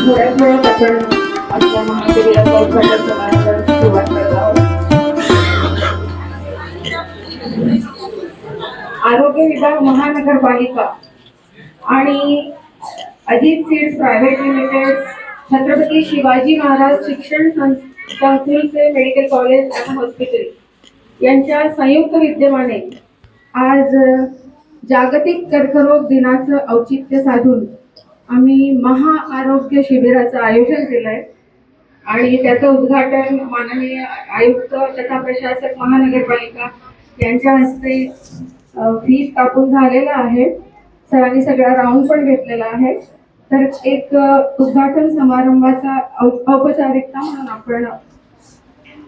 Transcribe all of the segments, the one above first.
थोड्याच वेळात आपण आपल्या महाविद्यालयाचा उद्घाटन समारंभाला सुरुवात करत आहोत. आरोग्य विभाग महानगरपालिका आणि Ajit seeds private limited, Chhatrapati Shivaji Maharaj शिक्षण संस्थेचे मेडिकल कॉलेज आणि हॉस्पिटल यांच्या संयुक्त विद्यमाने आज जागतिक कर्करोग दिनाचं औचित्य साधून आम्ही महाआरोग्य शिबिराचं आयोजन केलंय आणि त्याचं उद्घाटन माननीय आयुक्त तथा प्रशासक महानगरपालिका यांच्या हस्ते फीस कापून झालेला आहे. सरांनी सगळा राऊंड पण घेतलेला आहे. तर एक उद्घाटन समारंभाचा औपचारिकता म्हणून आपण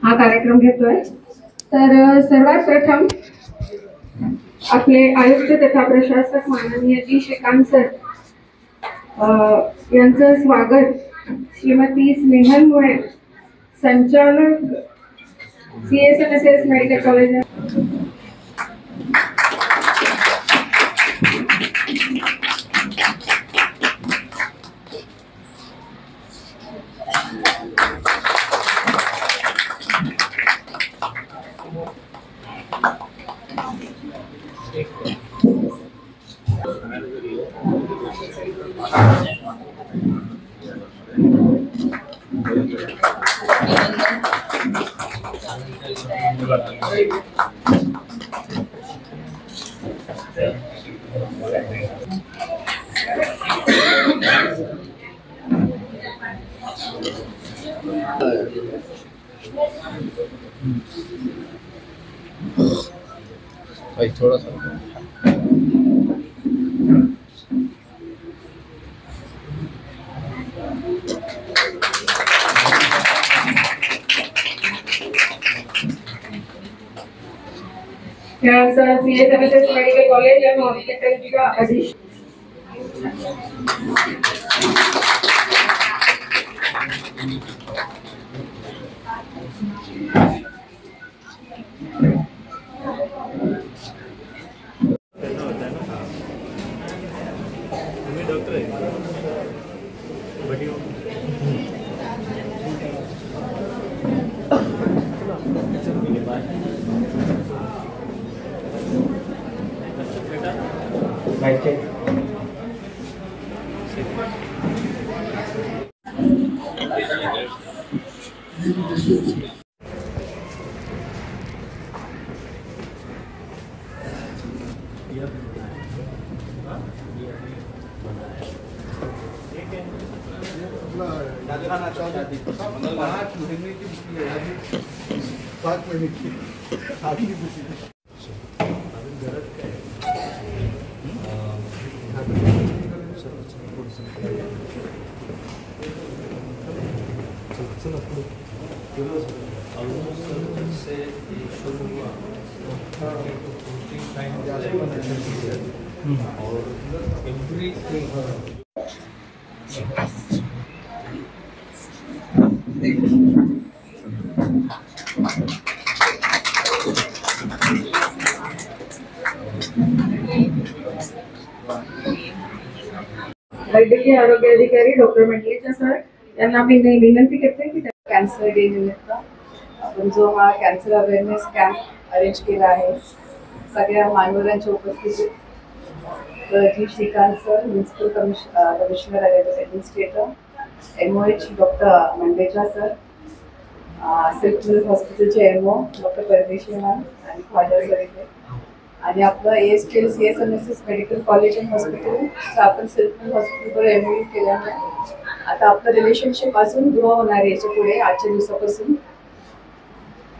हा कार्यक्रम घेतोय. तर सर्वात प्रथम आपले आयुक्त तथा प्रशासक माननीय जी श्रीकांत सर यांचं स्वागत श्रीमती स्नेहल मुळे, संचालक CSMSS मेडिकल कॉलेज थोड़ा सा CSMSS मेडिकल कॉलेज आणि हॉस्पिटलच्या अधीक्षक वैद्यकीय आरोग्य अधिकारी डॉक्टर मंडलेचा सर यांना मी विनंती करते की कॅन्सर डे निमित्त आपण जो हा कॅन्सर अवेअरनेस कॅम्प अरेंज केला आहे सगळ्या मान्यवरांच्या उपस्थितीत जी Shrikant sir, municipal commissioner administrator, MOH doctor Mandeja sir, silk हॉस्पिटलचे MO डॉक्टर परदेशी मॅम आणि ख्वाजा सर इथे आणि आपलं ASPL CSMSS medical college and hospital आपण सिल्क हॉस्पिटलवर MOU केल्यामुळे आता आपलं रिलेशनशिप अजून ग्रो होणार आहे याच्या पुढे आजच्या दिवसापासून.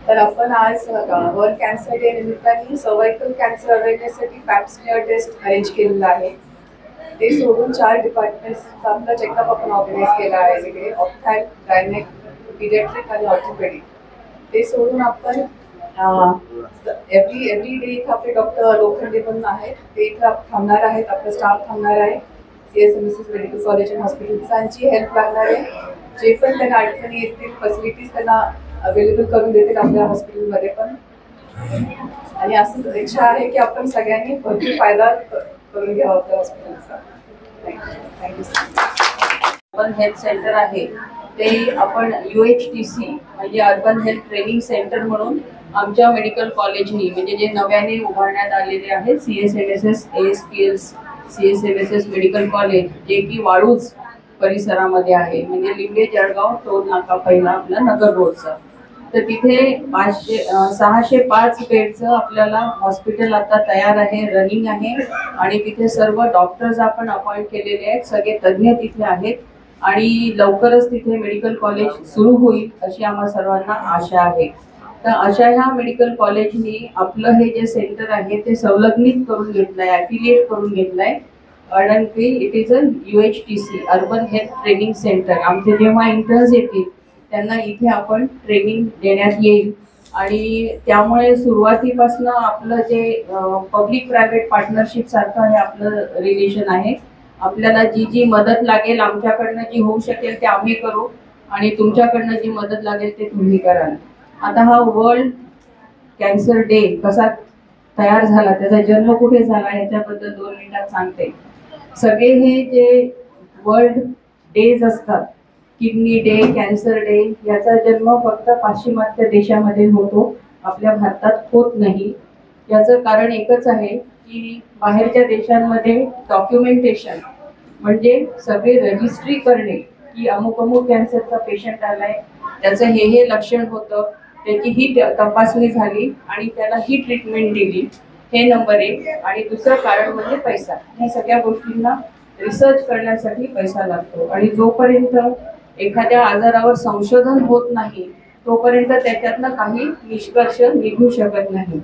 तर आपण आज वर्ल्ड कॅन्सर डे निमित्ताने सर्वायकल कॅन्सर अवेअरनेससाठी पॅप स्मिअर टेस्ट अरेंज केलेलं आहे. ते सोडून 4 डिपार्टमेंट्सचा आपला चेकअप आपण ऑर्गनाईज केला आहे तिकडे ऑप्थॅल्म, गायनेक, पीडियाट्रिक आणि ऑर्थोपेडिक. ते सोडून आपण एव्हरी डे इथं आपले डॉक्टर लोखंडे पण आहेत ते इथं थांबणार आहेत. आपला स्टाफ थांबणार आहे CSMSS मेडिकल कॉलेज अँड हॉस्पिटलची हेल्प लागणार आहे. जे पण त्यांना अडचणी येतील फॅसिलिटीज त्यांना अवेलेबल करून देतील आपल्या हॉस्पिटलमध्ये पण. आणि असं इच्छा आहे की आपण सगळ्यांनी भरपूर फायदा करून घ्यावा आपल्या हॉस्पिटलचा. थँक्यू. अर्बन हेल्थ सेंटर आहे ते आपण UHTC म्हणजे अर्बन हेल्थ ट्रेनिंग सेंटर म्हणून आमच्या मेडिकल कॉलेजनी म्हणजे जे नव्याने उभारण्यात आलेले आहेत CSMSS ASPL CSMSS medical college जे की वाळूज परिसरामध्ये आहे म्हणजे लिंबे जळगाव टोल नाका पहिला आपला नगर रोडचा. तर तिथे 605 बेडचं आपल्याला हॉस्पिटल आता तयार आहे, रनिंग आहे आणि तिथे सर्व डॉक्टर्स आपण अपॉइंट केलेले आहेत, सगळे तज्ज्ञ तिथे आहेत आणि लवकरच तिथे मेडिकल कॉलेज सुरू होईल अशी आम्हा सर्वांना आशा आहे. तर अशा ह्या मेडिकल कॉलेजनी आपलं हे जे सेंटर आहे ते संलग्नित करून घेतलंय, ॲफिलिएट करून घेतलंय कारण की it is a UHTC urban health training centre. आमचे जेव्हा इंटर्न्स येतील त्यांना इथे आपण ट्रेनिंग देण्यात येईल आणि त्यामुळे सुरुवातीपासून आपलं जे पब्लिक प्रायव्हेट पार्टनरशिप सारखं हे आपलं रिलेशन आहे. आपल्याला जी जी मदत लागेल आमच्याकडनं जी होऊ शकेल ते आम्ही करू आणि तुमच्याकडनं जी मदत लागेल ते तुम्ही कराल. आता हा वर्ल्ड कॅन्सर डे कसा तयार झाला, त्याचा जन्म कुठे झाला याच्याबद्दल 2 मिनिटात सांगते. सगळे हे जे वर्ल्ड डेज असतात, किडनी डे, कॅन्सर डे, याचा जन्म फक्त पाश्चिमात्य देशामध्ये होतो, आपल्या भारतात होत नाही. याचं कारण एकच आहे की बाहेरच्या देशांमध्ये डॉक्युमेंटेशन म्हणजे सगळे रजिस्ट्री करणे की अमुक अमुक कॅन्सरचा पेशंट आलाय, त्याचं हे लक्षण होतं, त्याची ही तपासणी झाली आणि त्याला ही ट्रीटमेंट दिली, हे नंबर 1. आणि दुसरं कारण म्हणजे पैसा. ह्या सगळ्या गोष्टींना रिसर्च करण्यासाठी पैसा लागतो आणि जोपर्यंत एखाद्या आजारावर संशोधन होत नाही तोपर्यंत त्याच्यातनं काही निष्कर्ष निघू शकत नाही.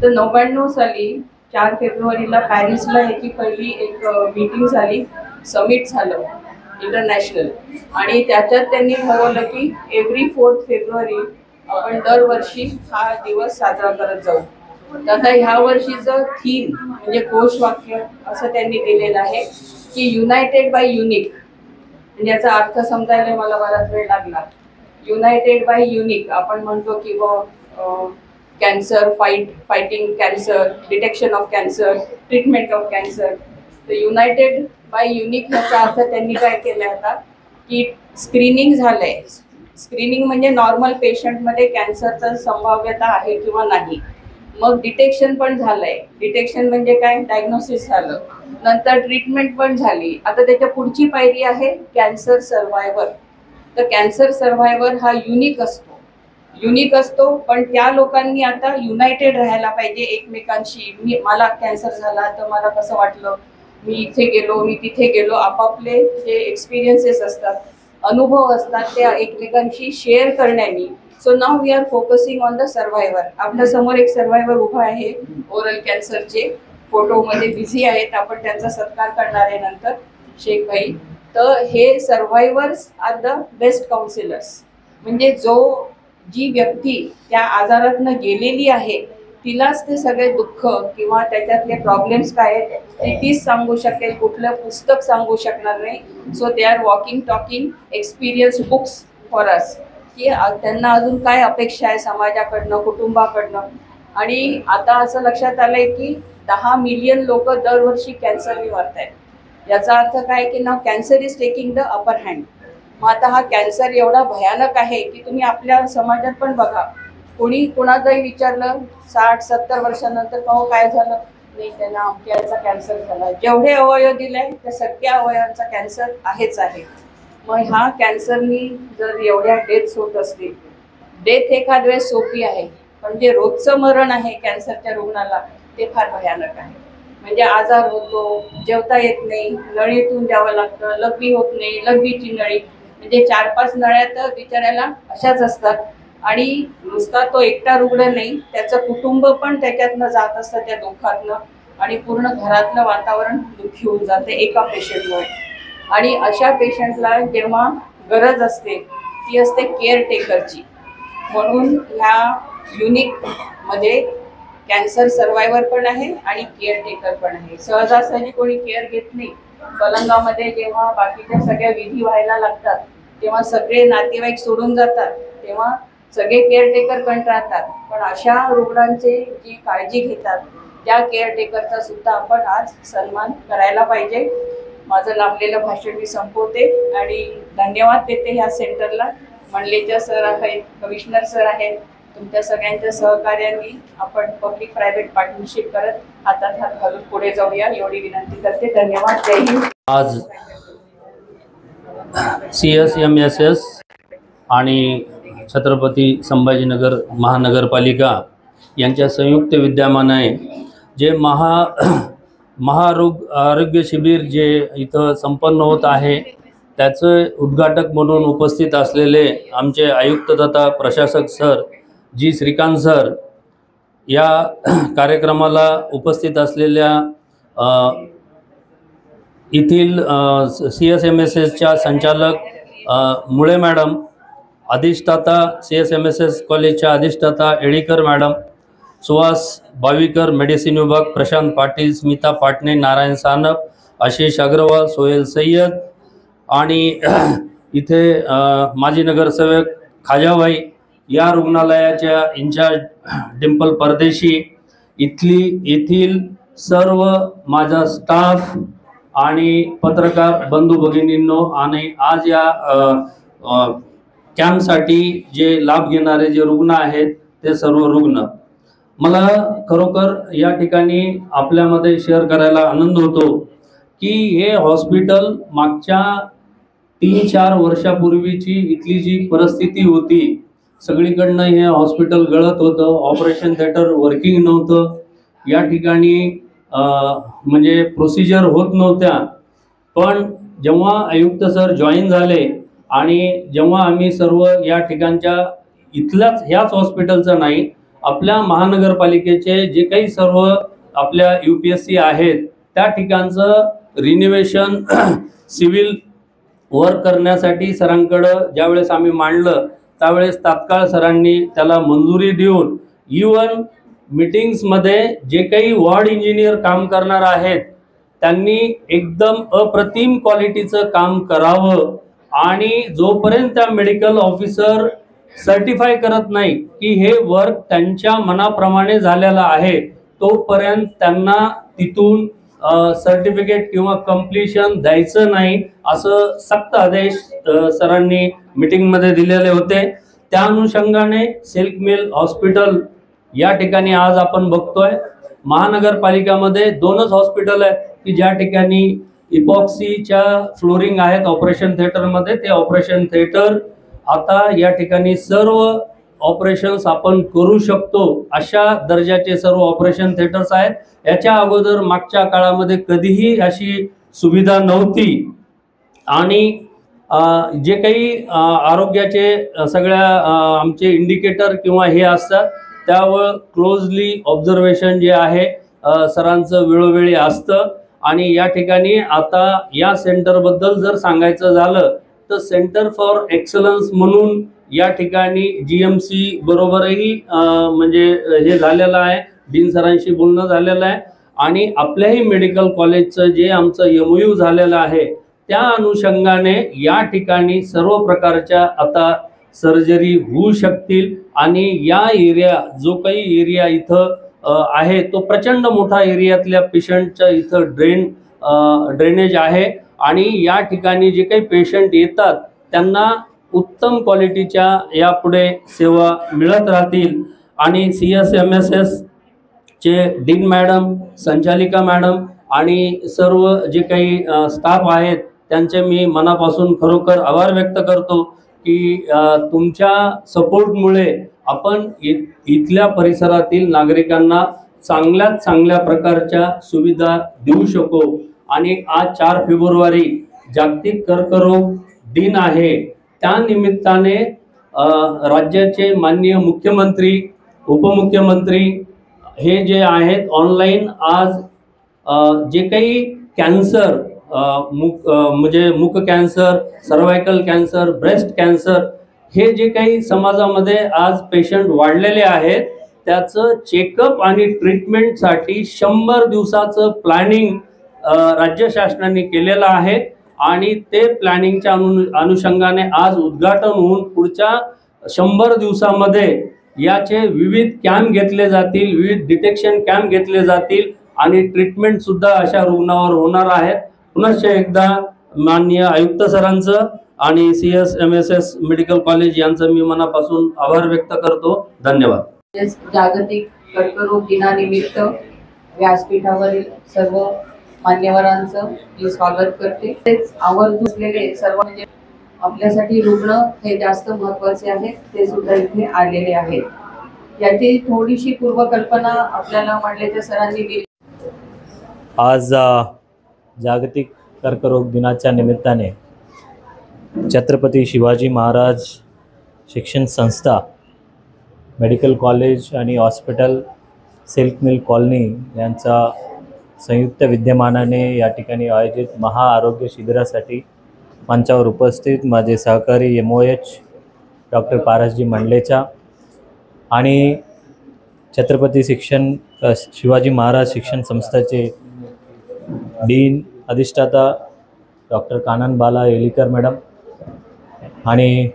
तर 99 साली 4 फेब्रुवारीला पॅरिसला याची पहिली एक मीटिंग झाली, समिट झालं इंटरनॅशनल आणि त्याच्यात त्यांनी ठरवलं की एव्हरी 4 फेब्रुवारी आपण दरवर्षी हा दिवस साजरा करत जाऊ. तर आता ह्या वर्षीचं थीम म्हणजे घोषवाक्य असं त्यांनी दिलेलं आहे की युनायटेड बाय युनिक. म्हणजे याचा अर्थ समजायला मला बराच वेळ लागला. युनायटेड बाय युनिक आपण म्हणतो की cancer fighting cancer, detection of cancer, treatment of cancer. तर युनायटेड बाय युनिक याचा अर्थ त्यांनी काय केलं आता की स्क्रीनिंग झालंय. स्क्रीनिंग म्हणजे नॉर्मल पेशंटमध्ये कॅन्सरचं संभाव्यता आहे किंवा नाही. मग डिटेक्शन पण झालंय. डिटेक्शन म्हणजे काय, डायग्नोसिस झालं, नंतर ट्रीटमेंट पण झाली. आता त्याच्या पुढची पायरी आहे कॅन्सर सर्व्हायव्हर. तर कॅन्सर सर्व्हायव्हर हा युनिक असतो पण त्या लोकांनी आता युनायटेड राहायला पाहिजे एकमेकांशी. मला कॅन्सर झाला तर मला कसं वाटलं, मी इथे गेलो, मी तिथे गेलो, आपापले जे एक्सपिरियन्सेस असतात, अनुभव असतात, त्या एकमेकांशी शेअर करण्यानी. So now we are focusing on the survivor. आपल्या समोर एक सर्व्हायव्हर उभा आहे ओरल कॅन्सरचे, फोटोमध्ये बिझी आहेत, आपण त्यांचा सत्कार करणार आहे नंतर, शेख भाई. तर हे सर्व्हायव्हर्स आर द बेस्ट काउन्सिलर्स. म्हणजे जी व्यक्ती त्या आजारातनं गेलेली आहे तिलाच ते सगळे दुःख किंवा त्याच्यातले प्रॉब्लेम्स काय आहेत ते तीच सांगू शकेल, कुठलं पुस्तक सांगू शकणार नाही. So they are walking talking experience books for us की त्यांना अजून काय अपेक्षा आहे समाजाकडनं, कुटुंबाकडनं. आणि आता असं लक्षात आलंय की 10 मिलियन लोक दरवर्षी कॅन्सरने मरत आहेत. याचा अर्थ काय की now cancer is taking the upper hand. मग आता हा कॅन्सर एवढा भयानक आहे की तुम्ही आपल्या समाजात पण बघा, कोणी कोणाचंही विचारलं 60-70 वर्षानंतर काय झालं, नाही त्यांना अमक्याचा कॅन्सर झाला. जेवढे अवयव दिले त्या सगळ्या अवयवांचा कॅन्सर आहेच आहे. मग ह्या कॅन्सरनी जर एवढ्या डेथ्स होत असतील, डेथ एखाद वेळेस सोपी आहे पण जे रोजचं मरण आहे कॅन्सरच्या रुग्णाला ते फार भयानक आहे. म्हणजे आजार होतो, जेवता येत नाही, नळीतून द्यावं लागतं, लघवी होत नाही, लघवीची नळी, म्हणजे 4-5 नळ्या तर बिचाऱ्याला अशाच असतात. आणि नुसता तो एकटा रुग्ण नाही, त्याचं कुटुंब पण त्याच्यातनं जात असतं त्या दुःखातनं आणि पूर्ण घरातलं वातावरण दुःखी होऊन जाते एका पेशंटमुळे. आणि अशा पेशंटला जेव्हा गरज असते ती असते केअर टेकरची. म्हणून ह्या युनिकमध्ये कॅन्सर सर्व्हायव्हर पण आहे आणि केअर टेकर पण आहे. सहजासहजी कोणी केअर घेत नाही. पलंगामध्ये जेव्हा बाकीच्या सगळ्या विधी व्हायला लागतात तेव्हा सगळे नातेवाईक सोडून जातात, तेव्हा सगळे केअर टेकर पण राहतात. पण अशा रुग्णांचे जी काळजी घेतात त्या केअर टेकरचा सुद्धा आपण आज सन्मान करायला पाहिजे. माझं लांबलेलं भाषण मी संपवते आणि धन्यवाद देते ह्या सेंटरला. मंडलेच्या सर आहेत, कमिशनर सर आहेत, तुमच्या सगळ्यांच्या सहकार्याने आपण पब्लिक प्रायव्हेट पार्टनरशिप करत हातात हात घालून पुढे जाऊया एवढी विनंती करते. धन्यवाद. जय हिंद. आज CSMSS आणि छत्रपती संभाजीनगर महानगरपालिका यांच्या संयुक्त विद्यमाने जे आरोग्य शिबिर जे इथं संपन्न होत आहे त्याचं उद्घाटक म्हणून उपस्थित असलेले आमचे आयुक्त तथा प्रशासक सर जी श्रीकांत सर, या कार्यक्रमाला उपस्थित असलेल्या येथील CSMSSच्या संचालक मुळे मॅडम, अधिष्ठाता CSMSS कॉलेजच्या अधिष्ठाता एडीकर मॅडम, सुहास बावीकर मेडिसिन विभाग, प्रशांत पाटील, स्मिता पाटणे, नारायण सानप, आशिष अग्रवाल, सोहेल सय्यद आणि इथे माजी नगरसेवक खाजाबाई, या रुग्णालयाच्या इंचार्ज डिंपल परदेशी, येथील सर्व माझा स्टाफ आणि पत्रकार बंधू भगिनींनो, आणि आज या कॅम्पसाठी जे लाभ घेणारे जे रुग्ण आहेत ते सर्व रुग्ण, मला खरोखर या ठिकाणी आपल्यामध्ये शेअर करायला आनंद होतो की हे हॉस्पिटल मागच्या 3-4 वर्षापूर्वीची इथली जी परिस्थिती होती, सगळीकडनं हे हॉस्पिटल गळत होतं, ऑपरेशन थिएटर वर्किंग नव्हतं, या ठिकाणी म्हणजे प्रोसिजर होत नव्हत्या. पण जेव्हा आयुक्त सर जॉईन झाले आणि जेव्हा आम्ही सर्व या ठिकाणच्या ह्याच हॉस्पिटलचं नाही, आपल्या महानगरपालिकेचे जे काही सर्व आपल्या UPSC आहेत त्या ठिकाणचं रिनोव्हेशन सिव्हिल वर्क करण्यासाठी सरांकडं ज्यावेळेस आम्ही मांडलं त्यावेळेस तात्काळ सरांनी त्याला मंजुरी देऊन इवन मीटिंग्समध्ये जे काही वॉर्ड इंजिनियर काम करणार आहेत त्यांनी एकदम अप्रतिम क्वालिटीचं काम करावं आणि जोपर्यंत त्या मेडिकल ऑफिसर सर्टिफाय करत नाही की हे वर्क त्यांच्या मनाप्रमाणे झालेलं आहे तोपर्यंत त्यांना तिथून सर्टिफिकेट किंवा कंप्लीशन द्यायचं नाही, असं सक्त आदेश सरांनी मीटिंगमध्ये दिलेले होते. त्या अनुषंगाने सिल्क मिल हॉस्पिटल या ठिकाणी आज आपण बघतोय महानगरपालिकामध्ये 2च हॉस्पिटल आहेत की ज्या ठिकाणी इपॉक्सीच्या फ्लोरिंग आहेत ऑपरेशन थिएटरमध्ये. ते ऑपरेशन थिएटर आता या ठिकाणी सर्व ऑपरेशन्स आपण करू शकतो अशा दर्जाचे सर्व ऑपरेशन थिएटर्स आहेत. याच्या अगोदर मागच्या काळामध्ये कधीही अशी सुविधा नव्हती आणि जे काही आरोग्याचे सगळ्या आमचे इंडिकेटर किंवा हे असतात त्यावर क्लोजली ऑब्झर्वेशन जे आहे सरांचं वेळोवेळी असतं. आणि या ठिकाणी आता या सेंटरबद्दल जर सांगायचं झालं तर सेंटर फॉर एक्सलन्स म्हणून या ठिकाणी GMC बरोबरही म्हणजे हे झालेलं आहे, डीन सरांशी बोलणं झालेलं आहे आणि आपल्याही मेडिकल कॉलेजचं जे आमचं MOU झालेलं आहे त्या अनुषंगाने या ठिकाणी सर्व प्रकारच्या आता सर्जरी होऊ शकतील. आणि या एरिया जो काही एरिया इथं आहे तो प्रचंड मोठा एरियातल्या पेशंटच्या इथं ड्रेनेज आहे आणि या ठिकाणी जे काही पेशंट येतात त्यांना उत्तम क्वालिटीच्या यापुढे सेवा मिळत राहतील. आणि CSMSS चे डीन मॅडम, संचालिका मॅडम आणि सर्व जे काही स्टाफ आहेत त्यांचे मी मनापासून खरोखर आभार व्यक्त करतो की तुमच्या सपोर्टमुळे आपण इथल्या परिसरातील नागरिकांना चांगल्यात चांगल्या प्रकारच्या सुविधा देऊ शकू. आणि आज 4 फेब्रुवारी जागतिक कर्करोग दिन आहे. त्या निमित्ताने राज्याचे माननीय मुख्यमंत्री, उपमुख्यमंत्री हे जे आहेत ऑनलाईन आज जे काही कॅन्सर म्हणजे मुख cancer, cervical cancer, breast cancer हे जे काही समाजामध्ये आज पेशंट वाढलेले आहेत त्याचं चेकअप आणि ट्रीटमेंटसाठी 100 दिवसाचं प्लॅनिंग राज्य शासनाने केलेलं आहे. आणि ते प्लॅनिंगच्या अनुषंगाने आज उद्घाटन होऊन पुढच्या 100 दिवसामध्ये याचे विविध कॅम्प घेतले जातील, विविध डिटेक्शन कॅम्प घेतले जातील आणि ट्रीटमेंट सुद्धा अशा रुग्णावर होणार आहेत. पुनश्च एकदा माननीय आयुक्त सरांचं आणि CSMSS मेडिकल कॉलेज यांचं मी मनापासून आभार व्यक्त करतो. धन्यवाद. जागतिक कर्करोग दिनानिमित्त व्यासपीठावरील सर्व मान्यवरांचं मी स्वागत करते. तेच आवर्जून असलेले सर्व म्हणजे आपल्यासाठी रुग्ण हे जास्त महत्त्वाचे आहेत, ते सुद्धा इथे आलेले आहेत. याची थोडीशी पूर्वकल्पना आपल्याला मांडलेल्या सरांनी दिली. आज जागतिक कर्करोग दिनाच्या निमित्ताने छत्रपती शिवाजी महाराज शिक्षण संस्था, मेडिकल कॉलेज आणि हॉस्पिटल, सिल्क मिल कॉलनी यांचा संयुक्त विद्यमानाने या ठिकाणी आयोजित महाआरोग्य शिबिरासाठी मंचावर उपस्थित माझे सहकारी MOH डॉक्टर पारसजी मंडलेचा आणि छत्रपती शिवाजी महाराज शिक्षण संस्थेचे डीन अधिष्ठाता डॉक्टर काननबाला येलीकर मॅडम आणि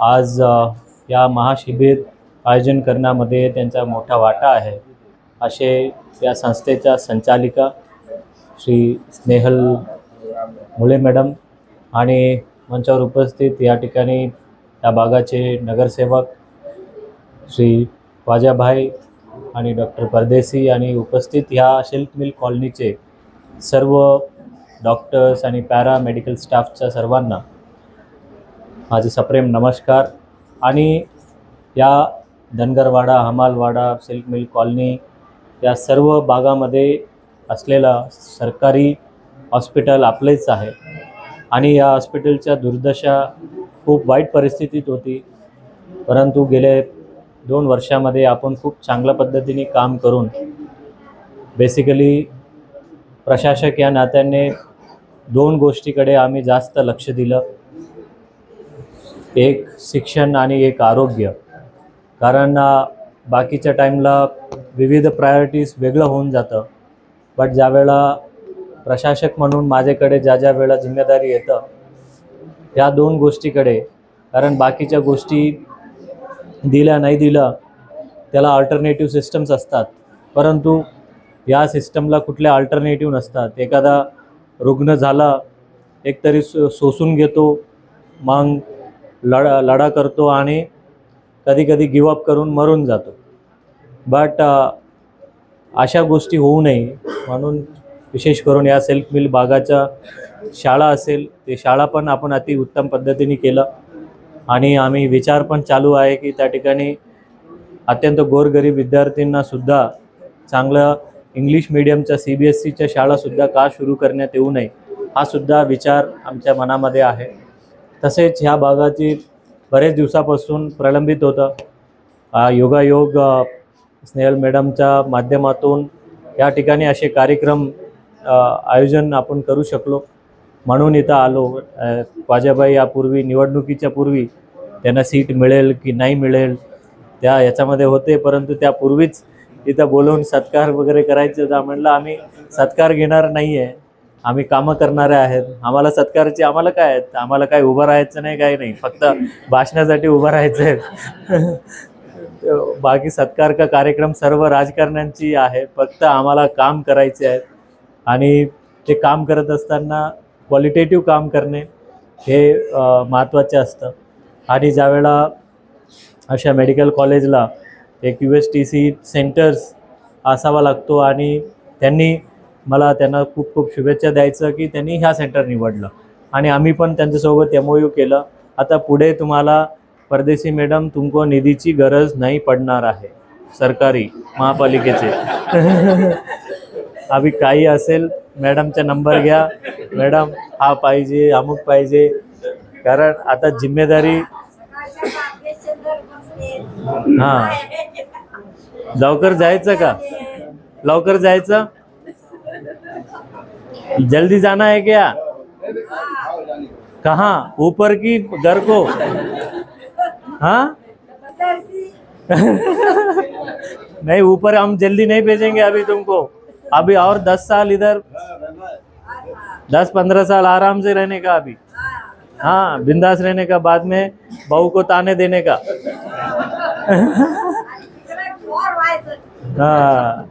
आज या महाशिबिर आयोजन करण्यामध्ये त्यांचा मोठा वाटा आहे असे या संस्थेच्या संचालिका श्री स्नेहल मुळे मॅडम आणि मंचावर उपस्थित या ठिकाणी या भागाचे नगरसेवक श्री वाजाभाई आणि डॉक्टर परदेसी आणि उपस्थित ह्या सिल्क मिल कॉलनीचे सर्व डॉक्टर्स आणि पॅरामेडिकल स्टाफच्या सर्वांना माझे सप्रेम नमस्कार. आणि या धनगरवाडा, हमालवाडा, सिल्क मिल कॉलनी या सर्व भागामध्ये असलेला सरकारी हॉस्पिटल आपलेच आहे आणि या हॉस्पिटलच्या दुर्दशा खूप वाईट परिस्थितीत होती, परंतु गेले 2 वर्षामध्ये आपण खूप चांगल्या पद्धतीने काम करून बेसिकली प्रशासक या नात्याने 2 गोष्टीकडे आम्ही जास्त लक्ष दिलं. एक शिक्षण आणि एक आरोग्य. कारण बाकीच्या टाईमला विविध प्रायोरिटीज वेगळं होऊन जातं, बट ज्यावेळेला प्रशासक म्हणून माझ्याकडे ज्या वेळेला जिम्मेदारी येतं या 2 गोष्टीकडे, कारण बाकीच्या गोष्टी दिल्या नाही दिलं त्याला अल्टरनेटिव्ह सिस्टम्स असतात, परंतु या सिस्टमला कुठल्या अल्टरनेटिव्ह नसतात. एखादा रुग्ण झाला एकतरी सोसून घेतो, मग लढा करतो आणि कधी कधी गिवअप करून मरून जातो. बट अशा गोष्टी होऊ नये म्हणून विशेष करून या सिल्क मिल भागाच्या शाळा असेल ते शाळा पण आपण अति उत्तम पद्धतीने केलं आणि आम्ही विचार पण चालू आहे की त्या ठिकाणी अत्यंत गोरगरीब विद्यार्थ्यांनासुद्धा चांगलं इंग्लिश मीडियमच्या CBSEच्या शाळासुद्धा का सुरू करण्यात येऊ नये हा सुद्धा विचार आमच्या मनामध्ये आहे. तसेच ह्या भागाची बरेच दिवसापासून प्रलंबित होतं. योगायोग स्नेहल मॅडमच्या माध्यमातून या ठिकाणी असे कार्यक्रम आयोजन आपण करू शकलो म्हणून इथं आलो. वाजाबाई यापूर्वी निवडणुकीच्या पूर्वी त्यांना सीट मिळेल की नाही मिळेल त्या याच्यामध्ये होते, परंतु त्यापूर्वीच इथं बोलवून सत्कार वगैरे करायचं होता. म्हणलं आम्ही सत्कार घेणार नाही आहे, आम्ही कामं करणारे आहेत, आम्हाला सत्कारची आम्हाला काय आहेत, आम्हाला काय उभं राहायचं नाही, काही नाही, फक्त भाषणासाठी उभं राहायचं आहे. बाकी सत्कार का कार्यक्रम सर्व राजकारण्यांची आहे, फक्त आम्हाला काम करायचे आहेत आणि ते काम करत असताना क्वालिटेटिव्ह काम करणे हे महत्त्वाचे असतं. आणि ज्यावेळेला अशा मेडिकल कॉलेजला एक USTC सेंटर्स असावा लागतो आणि त्यांना खूप खूप शुभेच्छा द्यायचं की त्यांनी ह्या सेंटर निवडलं आणि आम्ही पण त्यांच्यासोबत MOU केलं. आता पुढे तुम्हाला परदेसी मॅडम तुमको निधीची गरज नाही पडणार आहे सरकारी महापालिकेचे. अभी काही असेल मॅडमचा नंबर घ्या, मॅडम हा पाहिजे अमुक पाहिजे, कारण आता जिम्मेदारी हां लवकर जायचं का, लवकर जायचं, जल्दी जाना है क्या, कहाँ, ऊपर की घर को, हाँ नहीं ऊपर हम जल्दी नहीं भेजेंगे अभी तुमको, अभी और 10 साल इधर 10-15 साल आराम से रहने का अभी, हाँ बिंदास रहने का, बाद में बहू को ताने देने का. हाँ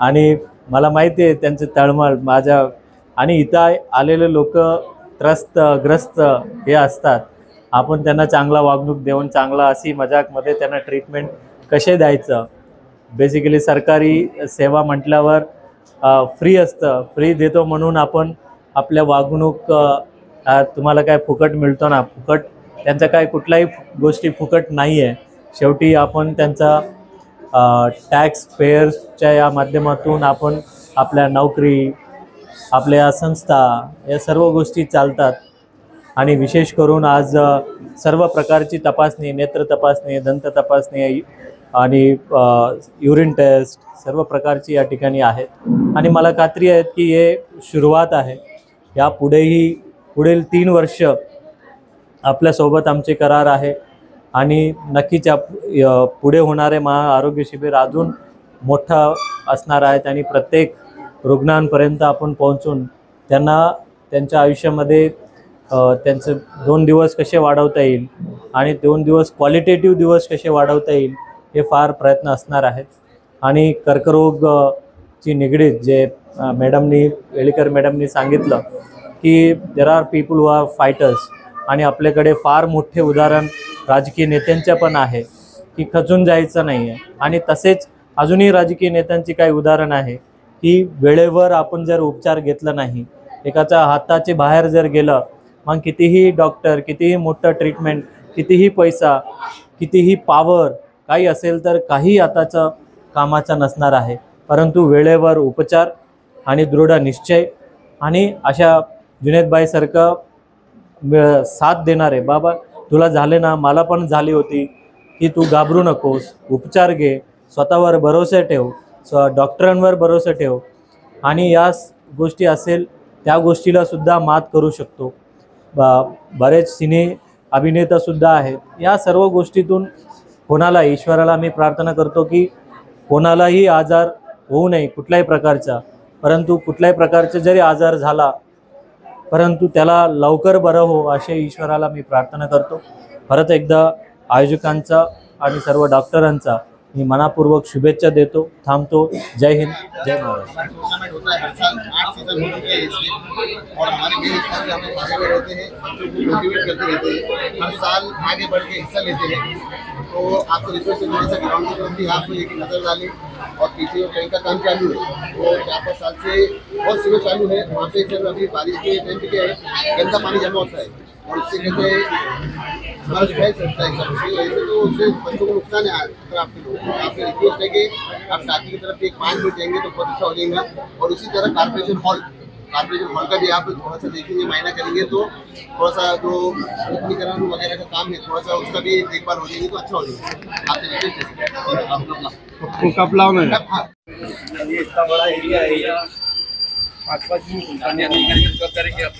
आणि मला माहिती आहे त्यांचं तळमळ, माझ्या आणि इथं आलेले लोक ग्रस्त हे असतात, आपण त्यांना चांगला वागणूक देऊन चांगला अशी मजाकमध्ये त्यांना ट्रीटमेंट कसे द्यायचं. बेसिकली सरकारी सेवा म्हटल्यावर फ्री असतं, फ्री देतो म्हणून आपण आपल्या वागणूक तुम्हाला काय फुकट मिळतो ना, फुकट त्यांचा काय कुठल्याही गोष्टी फुकट नाही आहे. शेवटी आपण त्यांचा टॅक्स पेयर्सच्या या माध्यमातून आपण आपल्या नोकरी, आपल्या संस्था या सर्व गोष्टी चालतात. आणि विशेष करून आज सर्व प्रकारची तपासणी, नेत्र तपासणी, दंत तपासणी आणि युरिन टेस्ट सर्व प्रकारची या ठिकाणी आहेत. आणि मला खात्री आहे की हे सुरुवात आहे. या पुढील 3 वर्ष आपल्यासोबत आमचे करार आहे आणि नक्कीच पुढे होणारे आरोग्य शिबिर अजून मोठा असणार आहेत आणि प्रत्येक रुग्णांपर्यंत आपण पोहोचून त्यांना त्यांच्या आयुष्यामध्ये त्यांचे 2 दिवस कसे वाढवता येईल आणि 2 दिवस क्वालिटेटिव्ह दिवस कसे वाढवता येईल हे फार प्रयत्न असणार आहेत. आणि कर्करोगची निगडीत जे वेळीकर मॅडमनी सांगितलं की there are people who are fighters, आणि आपल्याकडे फार मोठे उदाहरण राजकीय नेत्यांचं पण आहे की खचून जायचं नाही आहे. आणि तसेच अजूनही राजकीय नेत्यांची काही उदाहरण आहे की वेळेवर आपण जर उपचार घेतला नाही, एकाच्या हाताचे बाहेर जर गेलं, मग कितीही डॉक्टर, कितीही मोठं ट्रीटमेंट, कितीही पैसा, कितीही पावर काही असेल तर काही आताचं कामाचं नसणार आहे. परंतु वेळेवर उपचार आणि दृढ निश्चय आणि अशा जुनैदबाईसारखं साथ देणारे, बाबा तुला झाले ना, मला पण झाली होती, की तू घाबरू नकोस, उपचार घे, स्वतःवर भरोसा ठेव, डॉक्टरांवर भरोसा ठेव आणि या गोष्टी असेल त्या गोष्टीला सुद्धा मात करू शकतो. बरेच सिने अभिनेतासुद्धा आहेत. या सर्व गोष्टीतून कोणाला, ईश्वराला मी प्रार्थना करतो की कोणालाही आजार होऊ नये कुठल्याही प्रकारचा, परंतु कुठल्याही प्रकारचा जरी आजार झाला परंतु त्याला लवकर बरं हो असे ईश्वराला मी प्रार्थना करतो. परत एकदा आयोजकांचा आणि सर्व डॉक्टरांचा मी मनापूर्वक शुभेच्छा देतो. थांबतो. जय हिंद, जय महाराष्ट्र. टूर्नामेंट होता है हर साल 8 सीजन हो चुके हैं इसमें, और हमारे मेन स्टार भी हमें आगे रहते हैं, बच्चों को मोटिवेट करते रहते हैं, हर साल आगे बढ़ के हिस्सा लेते हैं. तो आपको रिक्वेस्ट है थोड़ा सा ग्राउंड की तरफ भी आप एक नज़र डालें, और पीछे कहीं का काम चालू है, तो 4-5 साल से बहुत सीवर चालू है वहाँ पे. सर अभी बारिश के टाइम पे क्या है, गंदा पानी जमा होता है और उससे कहते हमारा फैल सकता है सबसे, वैसे तो उससे बच्चों को नुकसान है. अगर आपके लोग आपसे रिक्वेस्ट है कि आप साथी की तरफ एक 5 मिनट देंगे तो बहुत अच्छा हो जाएगा. और उसी तरह कारपोरेशन हॉल का भी आप थोड़ा सा देखेंगे, मायना करेंगे तो थोड़ा सा जो नूतनीकरण वगैरह का काम है थोड़ा सा उसका भी देखभाल हो जाएगी तो अच्छा हो जाएगा. आपसे रिक्वेस्ट है कप लाओ ना. ये इतना बड़ा एरिया है, 5-5 मिनट करेंगे आप.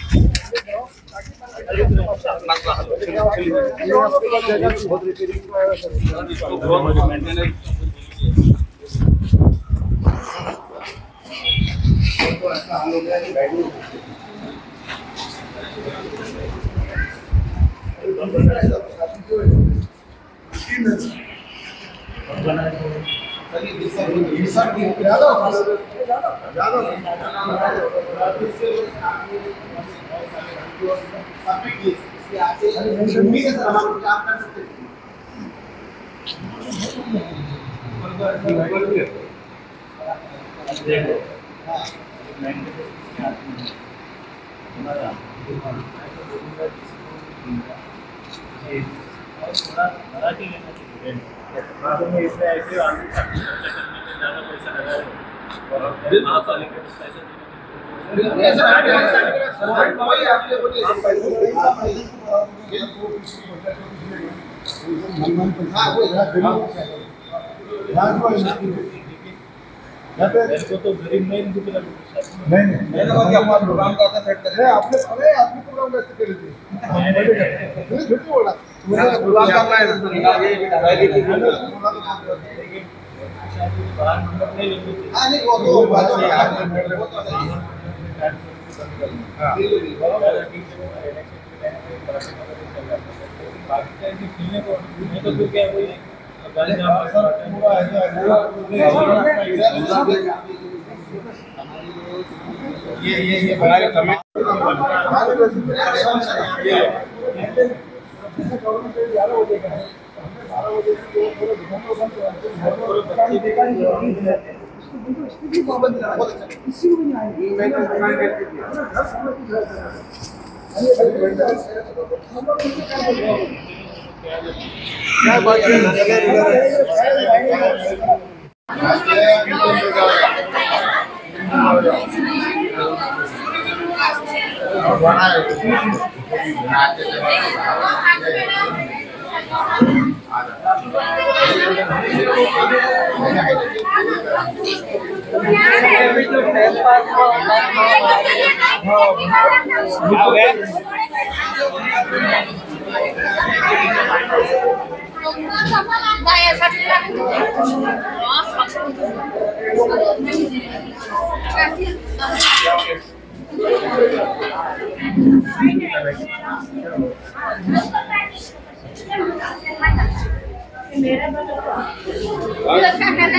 तो गरीब नहीं प्रोग्राम का सेट कर आपने प्रोग्राम कैसे कर ये बना के कमेंट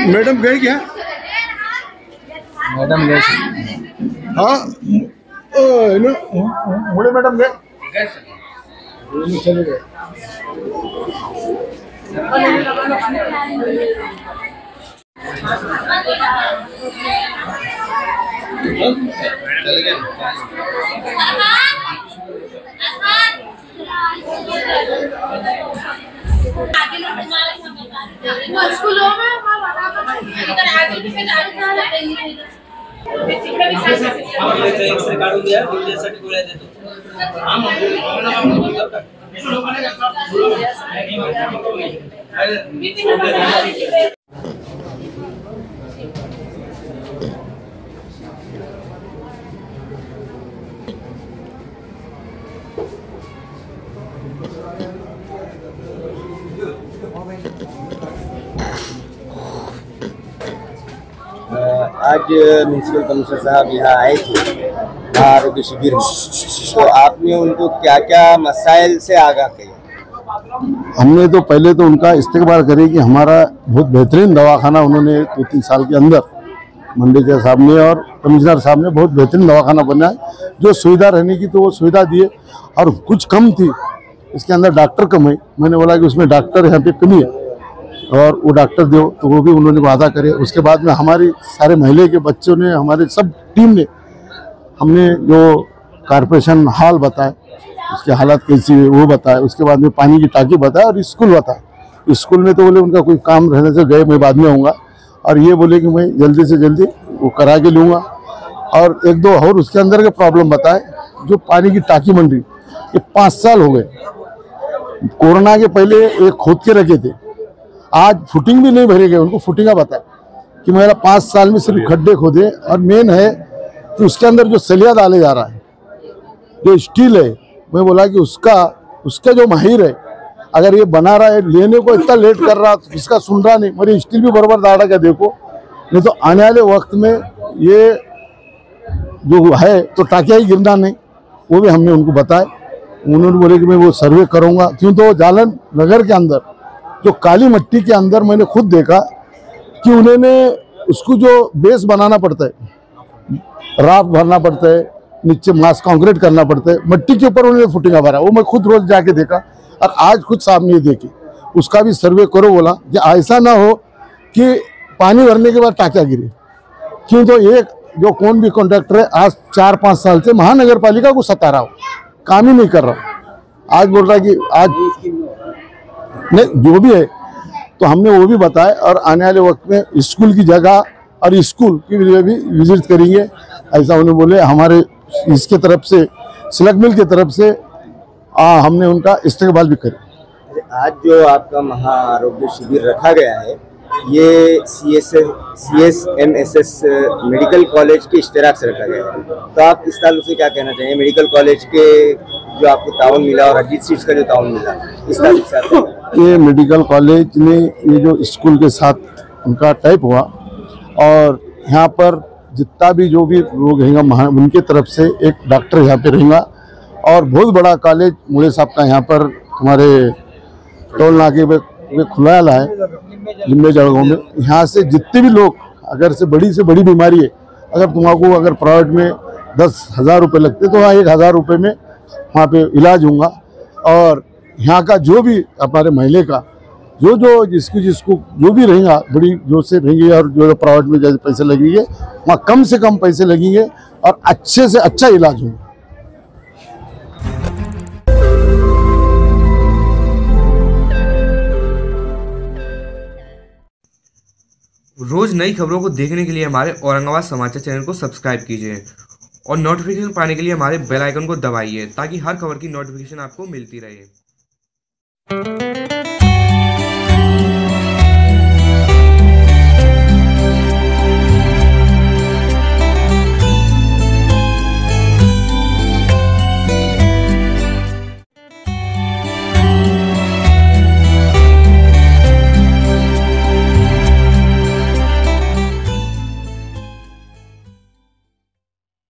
मैडम गए क्या? मैडम गए हाँ ना मुड़े मैडम गए चले गए। काढून द्या गोळ्यासाठी गोळ्या देतो आज म्यूनसिपल कमिश्नर साहब यहाँ आए थे आरोग्य शिविर में, तो आपने उनको क्या क्या मसाइल से आगाह किया? हमने तो पहले तो उनका इस्तेकबाल करे कि हमारा बहुत बेहतरीन दवाखाना उन्होंने 2-3 साल के अंदर मंडेकर साहब ने और कमिश्नर साहब ने बहुत बेहतरीन दवाखाना बनाया। जो सुविधा रहने की तो वो सुविधा दिए और कुछ कम थी, इसके अंदर डॉक्टर कम है। मैंने बोला कि उसमें डॉक्टर यहाँ पे कमी है और वो डॉक्टर दो, तो वो भी उन्होंने वादा करे। उसके बाद में हमारी सारे महल्ले के बच्चों ने, हमारे सब टीम ने, हमने जो कॉर्पोरेशन हॉल बताए उसकी हालत कैसी है वो बताया। उसके बाद में पानी की टाँकी बताया और स्कूल बताया। स्कूल में तो बोले उनका कोई काम रहने से गए, मैं बाद में आऊँगा, और ये बोले कि मैं जल्दी से जल्दी वो करा के लूँगा। और 1-2 और उसके अंदर के प्रॉब्लम बताए। जो पानी की टाँकी बन रही, ये 5 साल हो गए। कोरोना के पहले एक खोद के रखे थे, आज फुटिंग भी नहीं भरे गए। उनको फुटिंग का बताया कि मेरा 5 साल में सिर्फ खड्डे खोदे। और मेन है कि उसके अंदर जो सलिया डाले जा रहा है, जो स्टील है, मैं बोला कि उसका जो माहिर है, अगर ये बना रहा है, लेने को इतना लेट कर रहा, तो इसका सुन रहा नहीं। मेरी स्टील भी बराबर दाड़ा क्या देखो, नहीं तो आने वाले वक्त में ये जो है तो टाकिया ही गिरना नहीं। वो भी हमने उनको बताया। उन्होंने बोले कि मैं वो सर्वे करूँगा। क्यों तो जालन नगर के अंदर जो काली मिट्टी के अंदर मैंने खुद देखा कि उन्होंने उसको जो बेस बनाना पड़ता है, राख भरना पड़ता है, नीचे मास कंक्रीट करना पड़ता है, मिट्टी के ऊपर उन्होंने फुटिंगा भरा। वो मैं खुद रोज जाके देखा और आज खुद सामने देखी। उसका भी सर्वे करो बोला कि ऐसा ना हो कि पानी भरने के बाद टाकिया गिरे। क्यों तो एक जो कौन भी कॉन्ट्रैक्टर है आज 4-5 साल से महानगर पालिका को सता रहा हो, काम ही नहीं कर रहा। आज बोल रहा कि आज नहीं जो भी है, तो हमने वो भी बताया। और आने वाले वक्त में स्कूल की जगह और स्कूल की लिए भी विजिट करेंगे, ऐसा उन्होंने बोले। हमारे इसके तरफ से, सिलक मिल की तरफ से हमने उनका इस्तेकबाल भी करे। आज जो आपका महा आरोग्य शिविर रखा गया है, ये CSMSS मेडिकल कॉलेज के इश्तराक से रखा गया है, तो आप इस ताल्लुक से क्या कहना चाहिए? मेडिकल कॉलेज के जो आपको ताउन मिला और अजीत सीट्स का जो ताउन मिला, इस ताल्लुक से आप ये मेडिकल कॉलेज ने ये जो स्कूल के साथ उनका टाइप हुआ और यहाँ पर जितना भी जो भी लोग रहेंगे उनके तरफ से एक डॉक्टर यहाँ पे रहेगा। और बहुत बड़ा कॉलेज मुड़े साहब का यहाँ पर हमारे टोल नाके पे खुला है, लिम्बे जड़गांव में। यहाँ से जितने भी लोग अगर से बड़ी बीमारी है, अगर तुमको अगर प्राइवेट में 10,000 रुपये लगते, तो वहाँ 1,000 रुपये में वहाँ पे इलाज होगा। और यहाँ का जो भी हमारे महिला का जो जिसको जो भी रहेगा बड़ी जो से रहेंगे, और जो प्राइवेट में जैसे पैसे लगेंगे वहाँ कम से कम पैसे लगेंगे और अच्छे से अच्छा इलाज होगा। रोज नई खबरों को देखने के लिए हमारे औरंगाबाद समाचार चैनल को सब्सक्राइब कीजिए और नोटिफिकेशन पाने के लिए हमारे बेल आइकन को दबाइए ताकि हर खबर की नोटिफिकेशन आपको मिलती रहे।